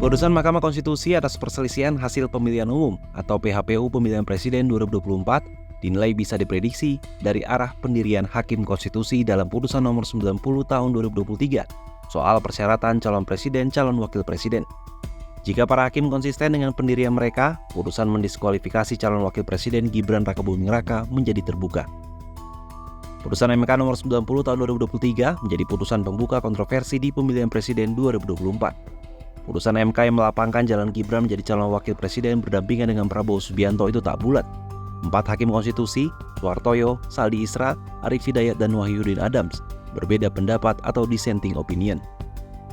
Putusan Mahkamah Konstitusi atas perselisihan hasil pemilihan umum atau PHPU pemilihan presiden 2024 dinilai bisa diprediksi dari arah pendirian Hakim Konstitusi dalam Putusan Nomor 90 Tahun 2023 soal persyaratan calon presiden calon wakil presiden. Jika para hakim konsisten dengan pendirian mereka, putusan mendiskualifikasi calon wakil presiden Gibran Rakabuming Raka menjadi terbuka. Putusan MK Nomor 90 Tahun 2023 menjadi putusan pembuka kontroversi di pemilihan presiden 2024. Putusan MK yang melapangkan jalan Gibran menjadi calon wakil presiden berdampingan dengan Prabowo Subianto itu tak bulat. 4 hakim konstitusi, Suhartoyo, Saldi Isra, Arief Hidayat, dan Wahyudin Adams, berbeda pendapat atau dissenting opinion.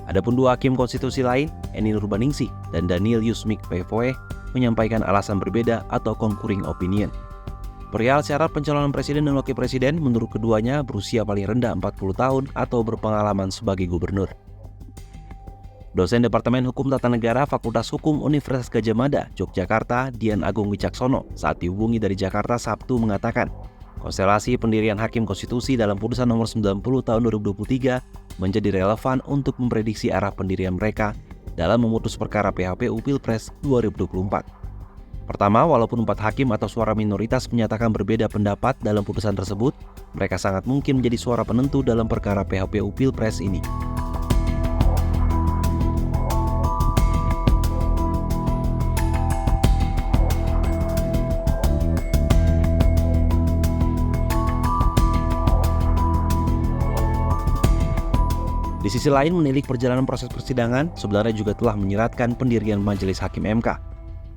Adapun 2 hakim konstitusi lain, Eni Nurbaningsih dan Daniel Yusmik Pevoe, menyampaikan alasan berbeda atau concurring opinion. Perihal syarat pencalonan presiden dan wakil presiden, menurut keduanya berusia paling rendah 40 tahun atau berpengalaman sebagai gubernur. Dosen Departemen Hukum Tata Negara Fakultas Hukum Universitas Gadjah Mada, Yogyakarta, Dian Agung Wicaksono, saat dihubungi dari Jakarta Sabtu mengatakan, konstelasi pendirian Hakim Konstitusi dalam Putusan Nomor 90 Tahun 2023 menjadi relevan untuk memprediksi arah pendirian mereka dalam memutus perkara PHPU Pilpres 2024. Pertama, walaupun 4 hakim atau suara minoritas menyatakan berbeda pendapat dalam putusan tersebut, mereka sangat mungkin menjadi suara penentu dalam perkara PHPU Pilpres ini. Di sisi lain, menilik perjalanan proses persidangan sebenarnya juga telah menyeratkan pendirian Majelis Hakim MK.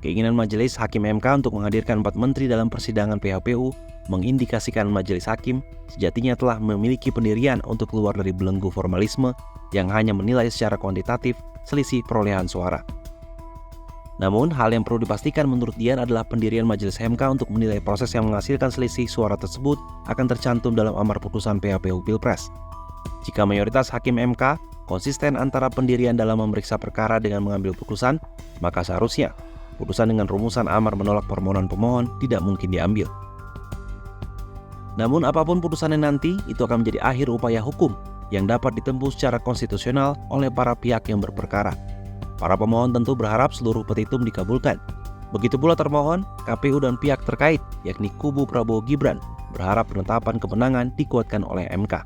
Keinginan Majelis Hakim MK untuk menghadirkan 4 menteri dalam persidangan PHPU mengindikasikan Majelis Hakim sejatinya telah memiliki pendirian untuk keluar dari belenggu formalisme yang hanya menilai secara kuantitatif selisih perolehan suara. Namun, hal yang perlu dipastikan menurut Dian adalah pendirian Majelis MK untuk menilai proses yang menghasilkan selisih suara tersebut akan tercantum dalam amar putusan PHPU Pilpres. Jika mayoritas hakim MK konsisten antara pendirian dalam memeriksa perkara dengan mengambil putusan, maka seharusnya putusan dengan rumusan amar menolak permohonan pemohon tidak mungkin diambil. Namun apapun putusannya nanti, itu akan menjadi akhir upaya hukum yang dapat ditempuh secara konstitusional oleh para pihak yang berperkara. Para pemohon tentu berharap seluruh petitum dikabulkan. Begitu pula termohon, KPU dan pihak terkait, yakni kubu Prabowo Gibran, berharap penetapan kemenangan dikuatkan oleh MK.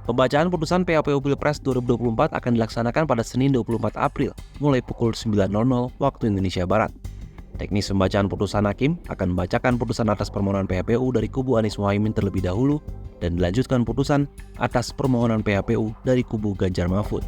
Pembacaan putusan PHPU Pilpres 2024 akan dilaksanakan pada Senin 24 April, mulai pukul 9.00 waktu Indonesia Barat. Teknis pembacaan putusan hakim akan membacakan putusan atas permohonan PHPU dari kubu Anies Muhaimin terlebih dahulu dan dilanjutkan putusan atas permohonan PHPU dari kubu Ganjar Mahfud.